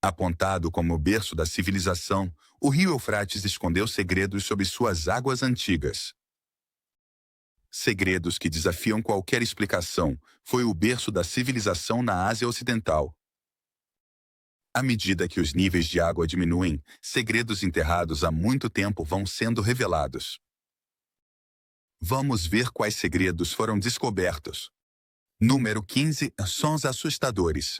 Apontado como o berço da civilização, o rio Eufrates escondeu segredos sobre suas águas antigas. Segredos que desafiam qualquer explicação. Foi o berço da civilização na Ásia Ocidental. À medida que os níveis de água diminuem, segredos enterrados há muito tempo vão sendo revelados. Vamos ver quais segredos foram descobertos. Número 15. Sons assustadores.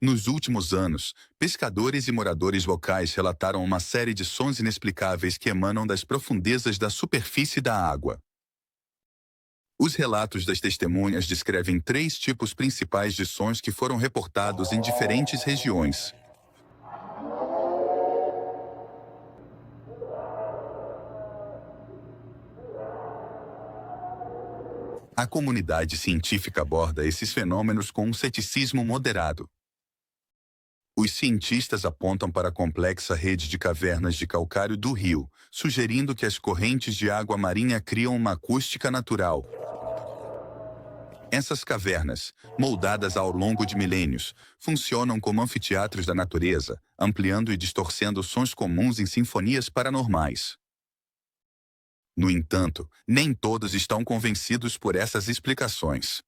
Nos últimos anos, pescadores e moradores locais relataram uma série de sons inexplicáveis que emanam das profundezas da superfície da água. Os relatos das testemunhas descrevem 3 tipos principais de sons que foram reportados em diferentes regiões. A comunidade científica aborda esses fenômenos com um ceticismo moderado. Os cientistas apontam para a complexa rede de cavernas de calcário do rio, sugerindo que as correntes de água marinha criam uma acústica natural. Essas cavernas, moldadas ao longo de milênios, funcionam como anfiteatros da natureza, ampliando e distorcendo sons comuns em sinfonias paranormais. No entanto, nem todos estão convencidos por essas explicações.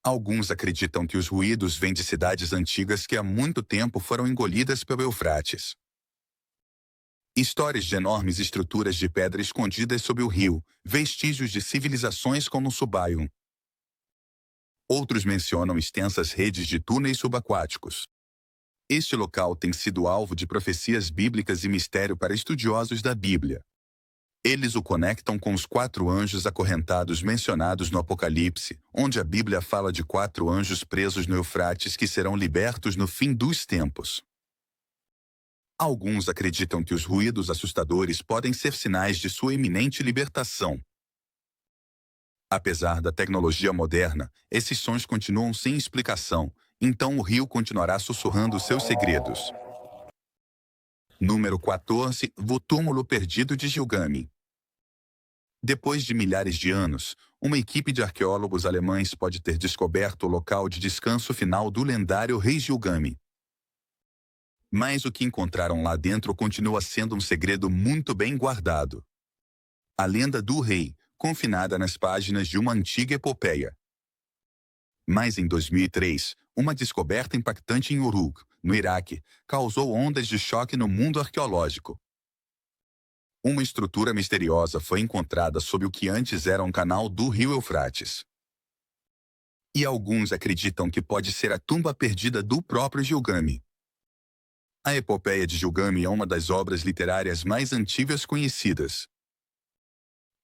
Alguns acreditam que os ruídos vêm de cidades antigas que há muito tempo foram engolidas pelo Eufrates. Histórias de enormes estruturas de pedra escondidas sob o rio, vestígios de civilizações como Subaium. Outros mencionam extensas redes de túneis subaquáticos. Este local tem sido alvo de profecias bíblicas e mistério para estudiosos da Bíblia. Eles o conectam com os 4 anjos acorrentados mencionados no Apocalipse, onde a Bíblia fala de 4 anjos presos no Eufrates que serão libertos no fim dos tempos. Alguns acreditam que os ruídos assustadores podem ser sinais de sua iminente libertação. Apesar da tecnologia moderna, esses sons continuam sem explicação, então o rio continuará sussurrando seus segredos. Número 14. O túmulo perdido de Gilgame. Depois de milhares de anos, uma equipe de arqueólogos alemães pode ter descoberto o local de descanso final do lendário rei Gilgame. Mas o que encontraram lá dentro continua sendo um segredo muito bem guardado. A lenda do rei, confinada nas páginas de uma antiga epopeia. Mas em 2003, uma descoberta impactante em Uruk, no Iraque, causou ondas de choque no mundo arqueológico. Uma estrutura misteriosa foi encontrada sob o que antes era um canal do rio Eufrates. E alguns acreditam que pode ser a tumba perdida do próprio Gilgame. A epopeia de Gilgame é uma das obras literárias mais antigas conhecidas.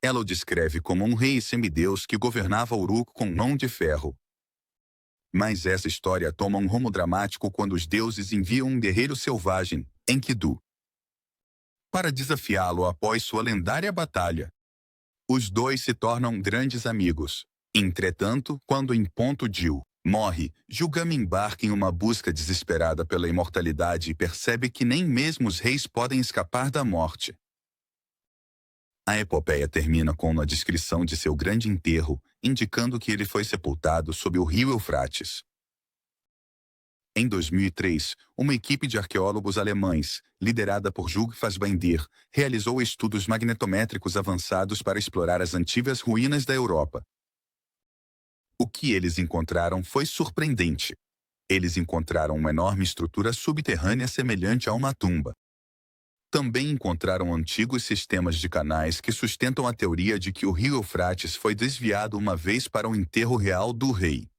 Ela o descreve como um rei semideus que governava Uruk com mão de ferro. Mas essa história toma um rumo dramático quando os deuses enviam um guerreiro selvagem, Enkidu, para desafiá-lo após sua lendária batalha. Os dois se tornam grandes amigos. Entretanto, quando em ponto Gil morre, Gilgame embarca em uma busca desesperada pela imortalidade e percebe que nem mesmo os reis podem escapar da morte. A epopeia termina com uma descrição de seu grande enterro, indicando que ele foi sepultado sob o rio Eufrates. Em 2003, uma equipe de arqueólogos alemães, liderada por Jürg Fassbinder, realizou estudos magnetométricos avançados para explorar as antigas ruínas da Europa. O que eles encontraram foi surpreendente. Eles encontraram uma enorme estrutura subterrânea semelhante a uma tumba. Também encontraram antigos sistemas de canais que sustentam a teoria de que o rio Eufrates foi desviado uma vez para o enterro real do rei.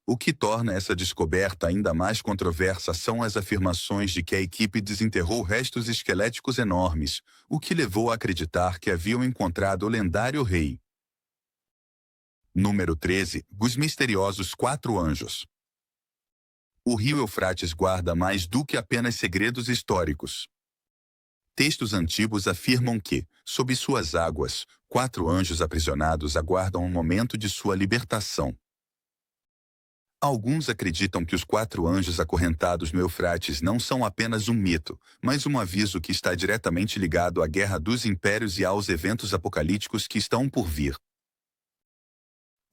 O que torna essa descoberta ainda mais controversa são as afirmações de que a equipe desenterrou restos esqueléticos enormes, o que levou a acreditar que haviam encontrado o lendário rei. Número 13. Os misteriosos 4 anjos. O rio Eufrates guarda mais do que apenas segredos históricos. Textos antigos afirmam que, sob suas águas, 4 anjos aprisionados aguardam o momento de sua libertação. Alguns acreditam que os 4 anjos acorrentados no Eufrates não são apenas um mito, mas um aviso que está diretamente ligado à guerra dos impérios e aos eventos apocalípticos que estão por vir.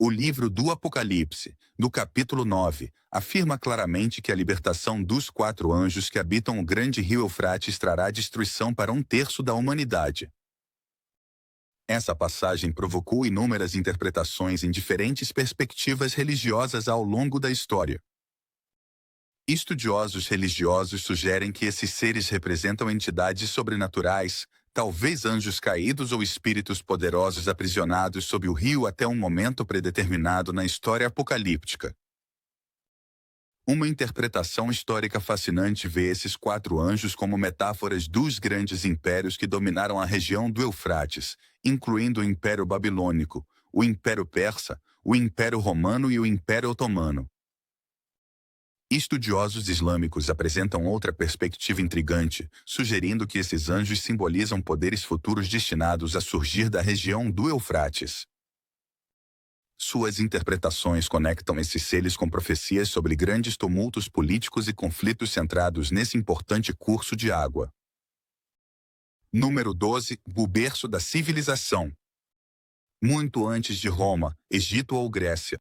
O livro do Apocalipse, no capítulo 9, afirma claramente que a libertação dos 4 anjos que habitam o grande rio Eufrates trará destruição para 1/3 da humanidade. Essa passagem provocou inúmeras interpretações em diferentes perspectivas religiosas ao longo da história. Estudiosos religiosos sugerem que esses seres representam entidades sobrenaturais, talvez anjos caídos ou espíritos poderosos aprisionados sob o rio até um momento predeterminado na história apocalíptica. Uma interpretação histórica fascinante vê esses 4 anjos como metáforas dos grandes impérios que dominaram a região do Eufrates, incluindo o Império Babilônico, o Império Persa, o Império Romano e o Império Otomano. Estudiosos islâmicos apresentam outra perspectiva intrigante, sugerindo que esses anjos simbolizam poderes futuros destinados a surgir da região do Eufrates. Suas interpretações conectam esses seres com profecias sobre grandes tumultos políticos e conflitos centrados nesse importante curso de água. Número 12. O berço da civilização. Muito antes de Roma, Egito ou Grécia,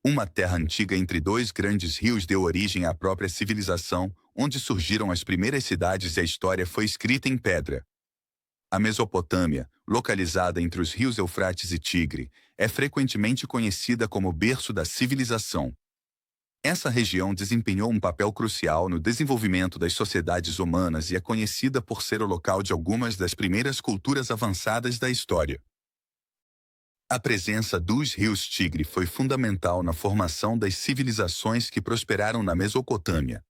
uma terra antiga entre 2 grandes rios deu origem à própria civilização, onde surgiram as primeiras cidades e a história foi escrita em pedra. A Mesopotâmia, localizada entre os rios Eufrates e Tigre, é frequentemente conhecida como berço da civilização. Essa região desempenhou um papel crucial no desenvolvimento das sociedades humanas e é conhecida por ser o local de algumas das primeiras culturas avançadas da história. A presença dos rios Tigre foi fundamental na formação das civilizações que prosperaram na Mesopotâmia.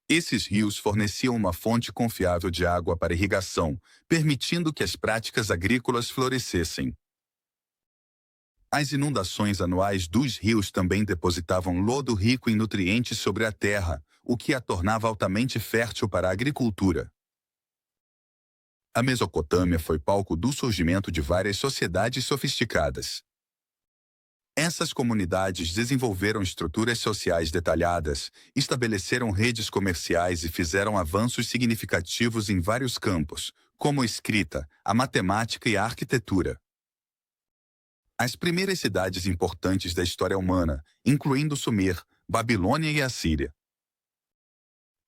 Esses rios forneciam uma fonte confiável de água para irrigação, permitindo que as práticas agrícolas florescessem. As inundações anuais dos rios também depositavam lodo rico em nutrientes sobre a terra, o que a tornava altamente fértil para a agricultura. A Mesopotâmia foi palco do surgimento de várias sociedades sofisticadas. Essas comunidades desenvolveram estruturas sociais detalhadas, estabeleceram redes comerciais e fizeram avanços significativos em vários campos, como a escrita, a matemática e a arquitetura. As primeiras cidades importantes da história humana, incluindo Sumer, Babilônia e Assíria.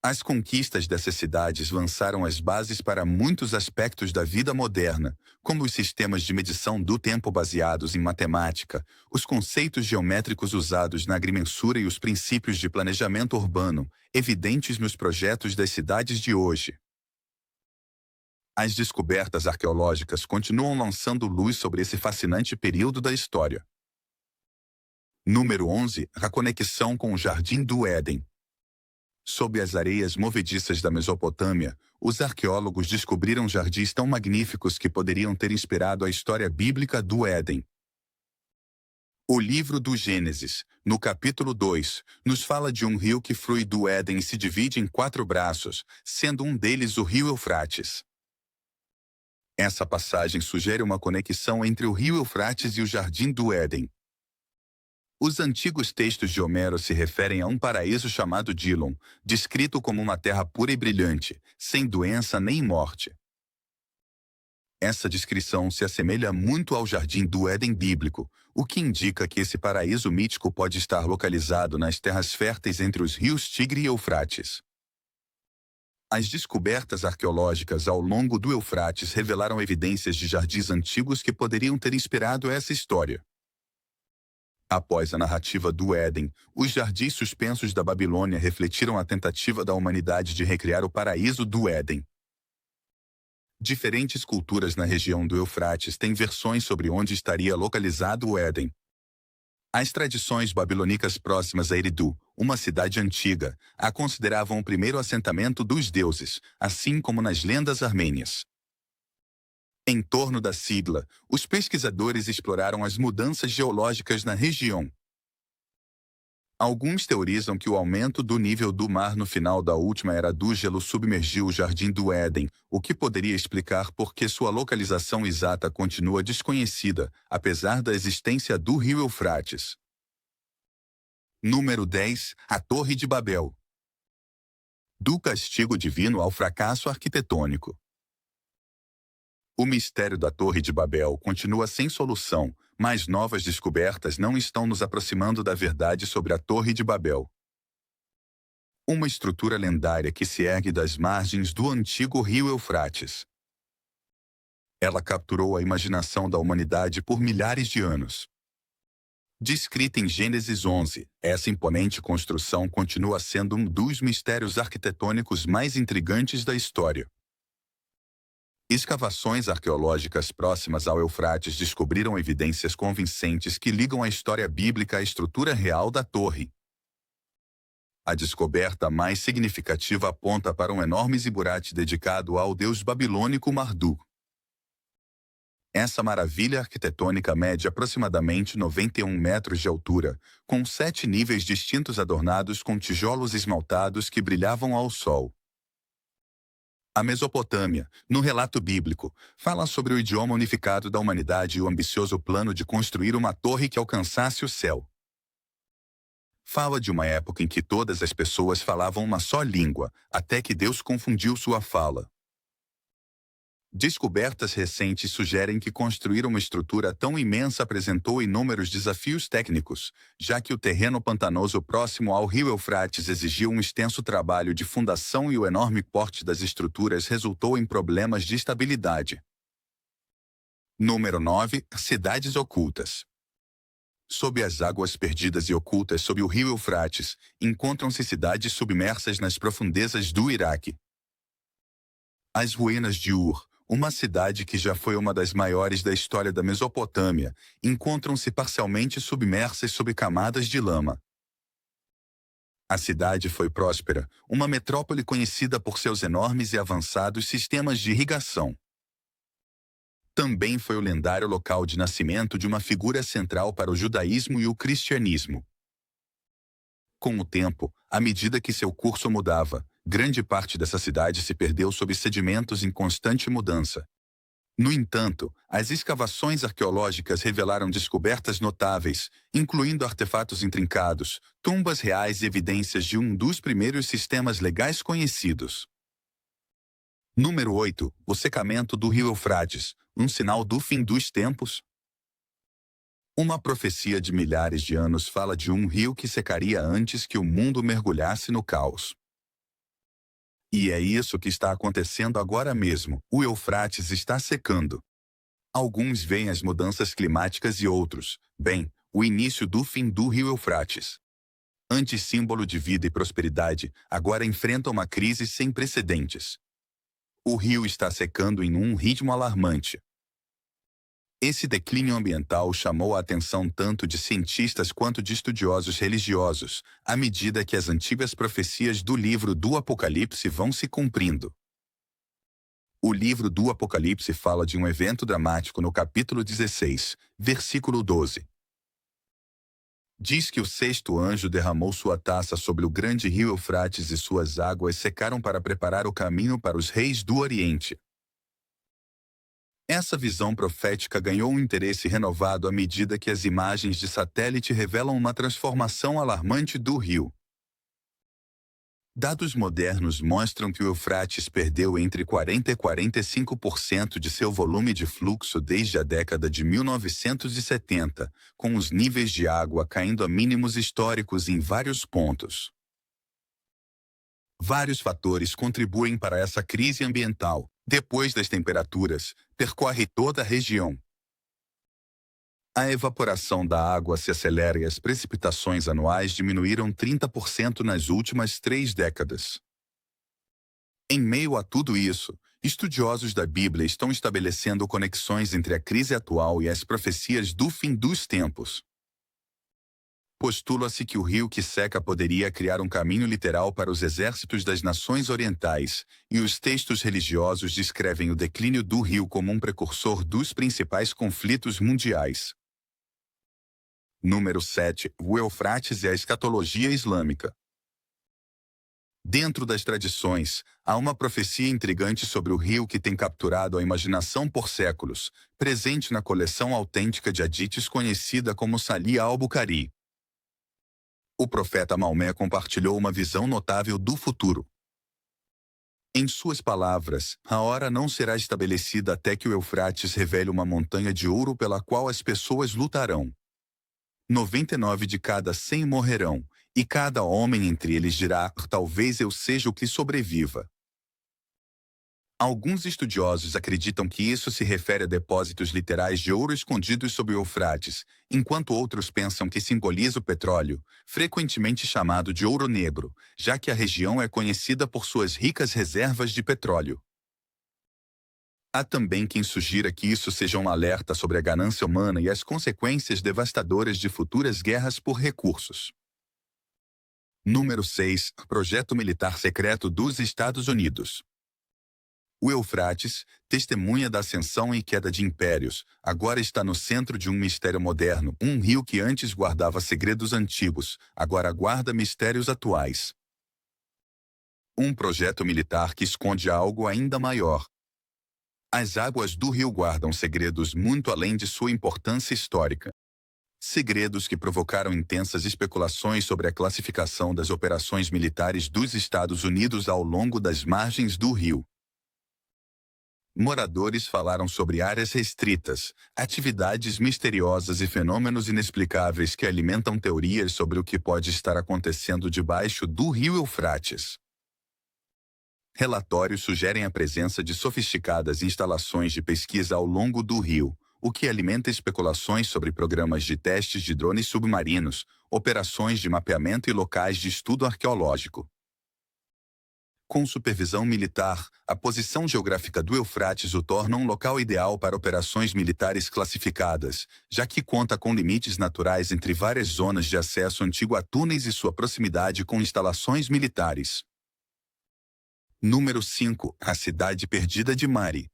As conquistas dessas cidades lançaram as bases para muitos aspectos da vida moderna, como os sistemas de medição do tempo baseados em matemática, os conceitos geométricos usados na agrimensura e os princípios de planejamento urbano, evidentes nos projetos das cidades de hoje. As descobertas arqueológicas continuam lançando luz sobre esse fascinante período da história. Número 11. A conexão com o Jardim do Éden. Sob as areias movediças da Mesopotâmia, os arqueólogos descobriram jardins tão magníficos que poderiam ter inspirado a história bíblica do Éden. O livro do Gênesis, no capítulo 2, nos fala de um rio que flui do Éden e se divide em 4 braços, sendo um deles o rio Eufrates. Essa passagem sugere uma conexão entre o rio Eufrates e o Jardim do Éden. Os antigos textos de Homero se referem a um paraíso chamado Dílon, descrito como uma terra pura e brilhante, sem doença nem morte. Essa descrição se assemelha muito ao Jardim do Éden bíblico, o que indica que esse paraíso mítico pode estar localizado nas terras férteis entre os rios Tigre e Eufrates. As descobertas arqueológicas ao longo do Eufrates revelaram evidências de jardins antigos que poderiam ter inspirado essa história. Após a narrativa do Éden, os jardins suspensos da Babilônia refletiram a tentativa da humanidade de recriar o paraíso do Éden. Diferentes culturas na região do Eufrates têm versões sobre onde estaria localizado o Éden. As tradições babilônicas próximas a Eridu, uma cidade antiga, a consideravam o primeiro assentamento dos deuses, assim como nas lendas armênias. Em torno da sigla, os pesquisadores exploraram as mudanças geológicas na região. Alguns teorizam que o aumento do nível do mar no final da última era do gelo submergiu o Jardim do Éden, o que poderia explicar por que sua localização exata continua desconhecida, apesar da existência do rio Eufrates. Número 10. A Torre de Babel. Do castigo divino ao fracasso arquitetônico. O mistério da Torre de Babel continua sem solução, mas novas descobertas não estão nos aproximando da verdade sobre a Torre de Babel. Uma estrutura lendária que se ergue das margens do antigo rio Eufrates. Ela capturou a imaginação da humanidade por milhares de anos. Descrita em Gênesis 11, essa imponente construção continua sendo um dos mistérios arquitetônicos mais intrigantes da história. Escavações arqueológicas próximas ao Eufrates descobriram evidências convincentes que ligam a história bíblica à estrutura real da torre. A descoberta mais significativa aponta para um enorme zigurate dedicado ao deus babilônico Marduk. Essa maravilha arquitetônica mede aproximadamente 91 metros de altura, com 7 níveis distintos adornados com tijolos esmaltados que brilhavam ao sol. A Mesopotâmia, no relato bíblico, fala sobre o idioma unificado da humanidade e o ambicioso plano de construir uma torre que alcançasse o céu. Fala de uma época em que todas as pessoas falavam uma só língua, até que Deus confundiu sua fala. Descobertas recentes sugerem que construir uma estrutura tão imensa apresentou inúmeros desafios técnicos, já que o terreno pantanoso próximo ao rio Eufrates exigiu um extenso trabalho de fundação e o enorme porte das estruturas resultou em problemas de estabilidade. Número 9. Cidades ocultas. Sob as águas perdidas e ocultas sob o rio Eufrates, encontram-se cidades submersas nas profundezas do Iraque. As ruínas de Ur, uma cidade que já foi uma das maiores da história da Mesopotâmia, encontram-se parcialmente submersas sob camadas de lama. A cidade foi próspera, uma metrópole conhecida por seus enormes e avançados sistemas de irrigação. Também foi o lendário local de nascimento de uma figura central para o judaísmo e o cristianismo. Com o tempo, à medida que seu curso mudava, grande parte dessa cidade se perdeu sob sedimentos em constante mudança. No entanto, as escavações arqueológicas revelaram descobertas notáveis, incluindo artefatos intrincados, tumbas reais e evidências de um dos primeiros sistemas legais conhecidos. Número 8. O secamento do rio Eufrates, um sinal do fim dos tempos? Uma profecia de milhares de anos fala de um rio que secaria antes que o mundo mergulhasse no caos. E é isso que está acontecendo agora mesmo. O Eufrates está secando. Alguns veem as mudanças climáticas e outros, bem, o início do fim do rio Eufrates. Antes símbolo de vida e prosperidade, agora enfrenta uma crise sem precedentes. O rio está secando em um ritmo alarmante. Esse declínio ambiental chamou a atenção tanto de cientistas quanto de estudiosos religiosos, à medida que as antigas profecias do livro do Apocalipse vão se cumprindo. O livro do Apocalipse fala de um evento dramático no capítulo 16, versículo 12. Diz que o sexto anjo derramou sua taça sobre o grande rio Eufrates e suas águas secaram para preparar o caminho para os reis do Oriente. Essa visão profética ganhou um interesse renovado à medida que as imagens de satélite revelam uma transformação alarmante do rio. Dados modernos mostram que o Eufrates perdeu entre 40% e 45% de seu volume de fluxo desde a década de 1970, com os níveis de água caindo a mínimos históricos em vários pontos. Vários fatores contribuem para essa crise ambiental. Depois das temperaturas, percorre toda a região. A evaporação da água se acelera e as precipitações anuais diminuíram 30% nas últimas 3 décadas. Em meio a tudo isso, estudiosos da Bíblia estão estabelecendo conexões entre a crise atual e as profecias do fim dos tempos. Postula-se que o rio que seca poderia criar um caminho literal para os exércitos das nações orientais, e os textos religiosos descrevem o declínio do rio como um precursor dos principais conflitos mundiais. Número 7. O Eufrates e a escatologia islâmica. Dentro das tradições, há uma profecia intrigante sobre o rio que tem capturado a imaginação por séculos, presente na coleção autêntica de hadites conhecida como Salih al-Bukhari. O profeta Maomé compartilhou uma visão notável do futuro. Em suas palavras, a hora não será estabelecida até que o Eufrates revele uma montanha de ouro pela qual as pessoas lutarão. 99 de cada 100 morrerão, e cada homem entre eles dirá: talvez eu seja o que sobreviva. Alguns estudiosos acreditam que isso se refere a depósitos literais de ouro escondidos sob o Eufrates, enquanto outros pensam que simboliza o petróleo, frequentemente chamado de ouro negro, já que a região é conhecida por suas ricas reservas de petróleo. Há também quem sugira que isso seja um alerta sobre a ganância humana e as consequências devastadoras de futuras guerras por recursos. Número 6. Projeto militar secreto dos Estados Unidos. O Eufrates, testemunha da ascensão e queda de impérios, agora está no centro de um mistério moderno. Um rio que antes guardava segredos antigos, agora guarda mistérios atuais. Um projeto militar que esconde algo ainda maior. As águas do rio guardam segredos muito além de sua importância histórica. Segredos que provocaram intensas especulações sobre a classificação das operações militares dos Estados Unidos ao longo das margens do rio. Moradores falaram sobre áreas restritas, atividades misteriosas e fenômenos inexplicáveis que alimentam teorias sobre o que pode estar acontecendo debaixo do rio Eufrates. Relatórios sugerem a presença de sofisticadas instalações de pesquisa ao longo do rio, o que alimenta especulações sobre programas de testes de drones submarinos, operações de mapeamento e locais de estudo arqueológico. Com supervisão militar, a posição geográfica do Eufrates o torna um local ideal para operações militares classificadas, já que conta com limites naturais entre várias zonas de acesso antigo a túneis e sua proximidade com instalações militares. Número 5. A cidade perdida de Mari.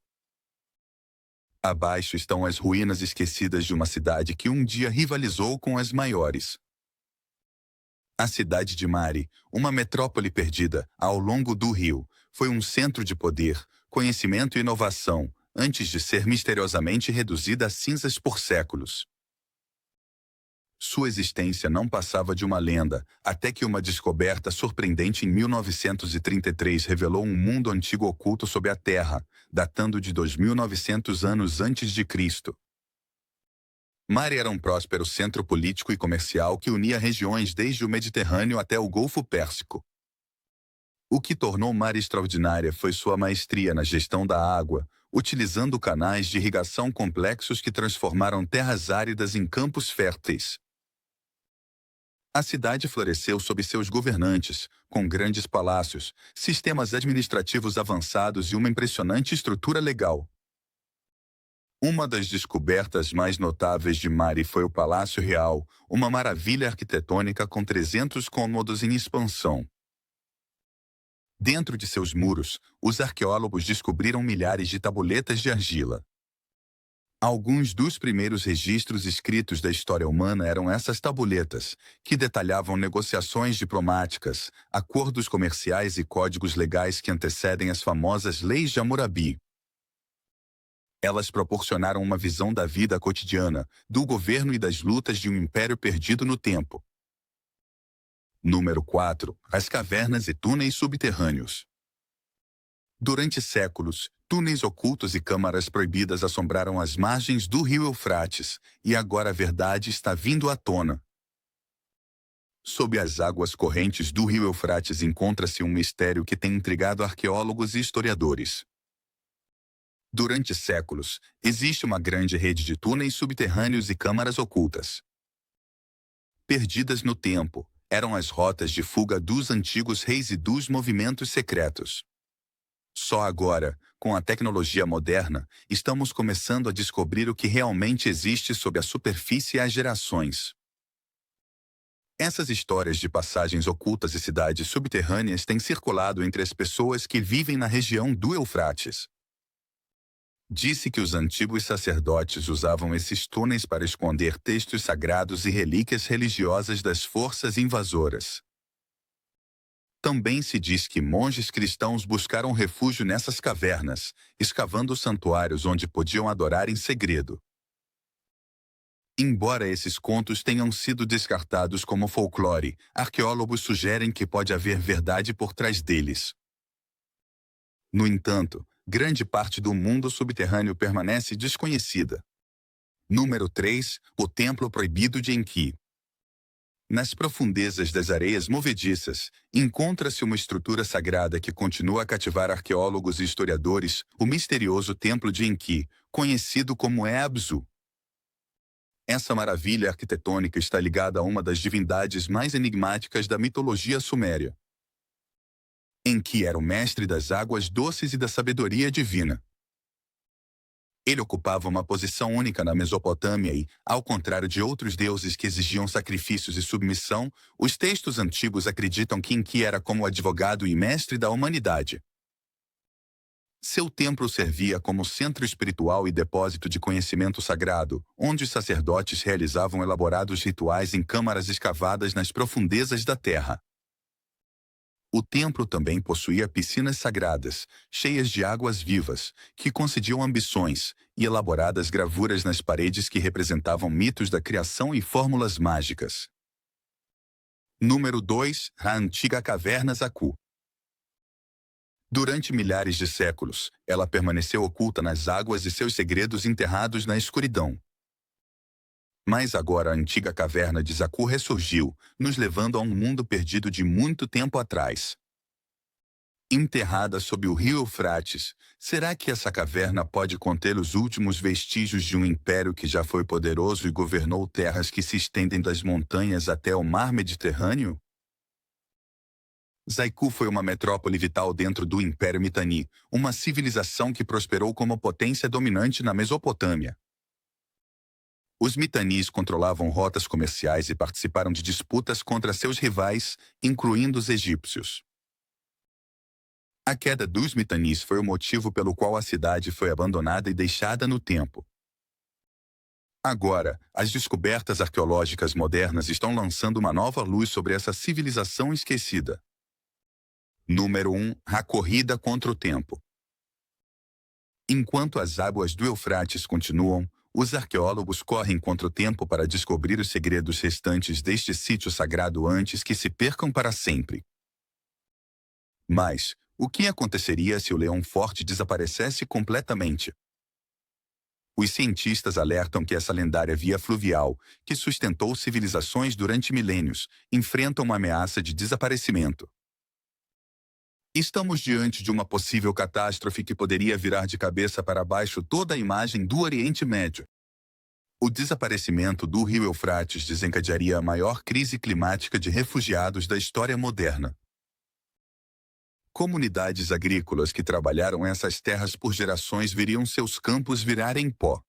Abaixo estão as ruínas esquecidas de uma cidade que um dia rivalizou com as maiores. A cidade de Mari, uma metrópole perdida ao longo do rio, foi um centro de poder, conhecimento e inovação, antes de ser misteriosamente reduzida a cinzas por séculos. Sua existência não passava de uma lenda, até que uma descoberta surpreendente em 1933 revelou um mundo antigo oculto sob a terra, datando de 2900 anos antes de Cristo. Mari era um próspero centro político e comercial que unia regiões desde o Mediterrâneo até o Golfo Pérsico. O que tornou Mari extraordinária foi sua maestria na gestão da água, utilizando canais de irrigação complexos que transformaram terras áridas em campos férteis. A cidade floresceu sob seus governantes, com grandes palácios, sistemas administrativos avançados e uma impressionante estrutura legal. Uma das descobertas mais notáveis de Mari foi o Palácio Real, uma maravilha arquitetônica com 300 cômodos em expansão. Dentro de seus muros, os arqueólogos descobriram milhares de tabuletas de argila. Alguns dos primeiros registros escritos da história humana eram essas tabuletas, que detalhavam negociações diplomáticas, acordos comerciais e códigos legais que antecedem as famosas Leis de Hammurabi. Elas proporcionaram uma visão da vida cotidiana, do governo e das lutas de um império perdido no tempo. Número 4. As cavernas e túneis subterrâneos. Durante séculos, túneis ocultos e câmaras proibidas assombraram as margens do rio Eufrates, e agora a verdade está vindo à tona. Sob as águas correntes do rio Eufrates encontra-se um mistério que tem intrigado arqueólogos e historiadores. Durante séculos, existe uma grande rede de túneis subterrâneos e câmaras ocultas. Perdidas no tempo, eram as rotas de fuga dos antigos reis e dos movimentos secretos. Só agora, com a tecnologia moderna, estamos começando a descobrir o que realmente existe sob a superfície há gerações. Essas histórias de passagens ocultas e cidades subterrâneas têm circulado entre as pessoas que vivem na região do Eufrates. Disse que os antigos sacerdotes usavam esses túneis para esconder textos sagrados e relíquias religiosas das forças invasoras. Também se diz que monges cristãos buscaram refúgio nessas cavernas, escavando santuários onde podiam adorar em segredo. Embora esses contos tenham sido descartados como folclore, arqueólogos sugerem que pode haver verdade por trás deles. No entanto, grande parte do mundo subterrâneo permanece desconhecida. Número 3. O Templo Proibido de Enki. Nas profundezas das areias movediças, encontra-se uma estrutura sagrada que continua a cativar arqueólogos e historiadores, o misterioso Templo de Enki, conhecido como Abzu. Essa maravilha arquitetônica está ligada a uma das divindades mais enigmáticas da mitologia suméria. Enki era o mestre das águas doces e da sabedoria divina. Ele ocupava uma posição única na Mesopotâmia e, ao contrário de outros deuses que exigiam sacrifícios e submissão, os textos antigos acreditam que Enki era como advogado e mestre da humanidade. Seu templo servia como centro espiritual e depósito de conhecimento sagrado, onde os sacerdotes realizavam elaborados rituais em câmaras escavadas nas profundezas da terra. O templo também possuía piscinas sagradas, cheias de águas vivas, que concediam ambições, e elaboradas gravuras nas paredes que representavam mitos da criação e fórmulas mágicas. Número 2. A antiga caverna Zaku. Durante milhares de séculos, ela permaneceu oculta nas águas e seus segredos enterrados na escuridão. Mas agora a antiga caverna de Zaku ressurgiu, nos levando a um mundo perdido de muito tempo atrás. Enterrada sob o rio Eufrates, será que essa caverna pode conter os últimos vestígios de um império que já foi poderoso e governou terras que se estendem das montanhas até o mar Mediterrâneo? Zaku foi uma metrópole vital dentro do Império Mitanni, uma civilização que prosperou como potência dominante na Mesopotâmia. Os Mitanis controlavam rotas comerciais e participaram de disputas contra seus rivais, incluindo os egípcios. A queda dos Mitanis foi o motivo pelo qual a cidade foi abandonada e deixada no tempo. Agora, as descobertas arqueológicas modernas estão lançando uma nova luz sobre essa civilização esquecida. Número 1. A corrida contra o tempo. Enquanto as águas do Eufrates continuam, os arqueólogos correm contra o tempo para descobrir os segredos restantes deste sítio sagrado antes que se percam para sempre. Mas, o que aconteceria se o leão forte desaparecesse completamente? Os cientistas alertam que essa lendária via fluvial, que sustentou civilizações durante milênios, enfrenta uma ameaça de desaparecimento. Estamos diante de uma possível catástrofe que poderia virar de cabeça para baixo toda a imagem do Oriente Médio. O desaparecimento do rio Eufrates desencadearia a maior crise climática de refugiados da história moderna. Comunidades agrícolas que trabalharam essas terras por gerações veriam seus campos virarem pó.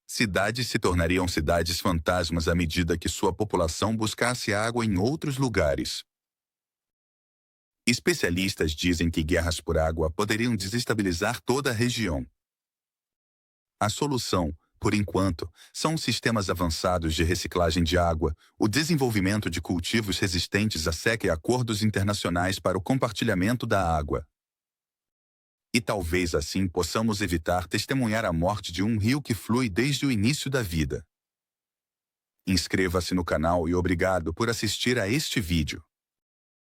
Cidades se tornariam cidades fantasmas à medida que sua população buscasse água em outros lugares. Especialistas dizem que guerras por água poderiam desestabilizar toda a região. A solução, por enquanto, são sistemas avançados de reciclagem de água, o desenvolvimento de cultivos resistentes à seca e acordos internacionais para o compartilhamento da água. E talvez assim possamos evitar testemunhar a morte de um rio que flui desde o início da vida. Inscreva-se no canal e obrigado por assistir a este vídeo.